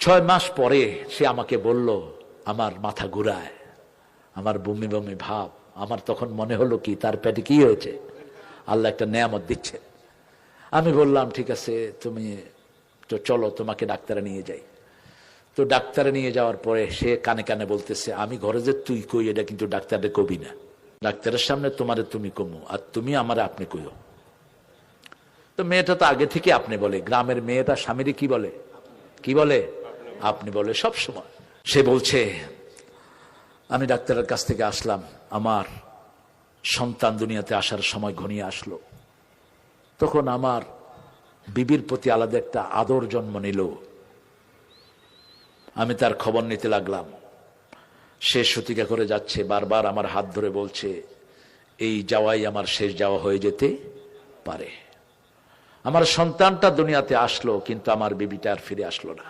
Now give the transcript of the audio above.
6 মাস পরে সে আমাকে বলল, আমার মাথা ঘুরায়, আমার বমি বমি ভাব। আমার তখন মনে হলো কি তার পেটে কি হয়েছে, আল্লাহ একটা নেয়ামত দিচ্ছে। আমি বললাম ঠিক আছে, তুমি তো চলো, তোমাকে ডাক্তারে নিয়ে যাই। তো ডাক্তারে নিয়ে যাওয়ার পরে সে কানে কানে বলতেছে, আমি ঘরে যে তুই কই এটা কিন্তু ডাক্তারে কবি না, ডাক্তারের সামনে তোমারে তুমি কমু, আর তুমি আমারে আপনি কইও। তো মেয়েটা তো আগে থেকে আপনি বলে, গ্রামের মেয়েটা স্বামীরে কি বলে, কি বলে, আপনি বলে সব সময়। সে বলছে, আমি ডাক্তারের কাছ থেকে আসলাম, আমার সন্তান দুনিয়াতে আসার সময় ঘনিয়ে আসলো। তখন আমার বিবির প্রতি আলাদা একটা আদর জন্ম নিল। আমি তার খবর নিতে লাগলাম। সে সতিকা করে যাচ্ছে, বারবার আমার হাত ধরে বলছে, এই যাওয়াই আমার শেষ যাওয়া হয়ে যেতে পারে। আমার সন্তানটা দুনিয়াতে আসলো, কিন্তু আমার বিবিটা আর ফিরে আসলো না।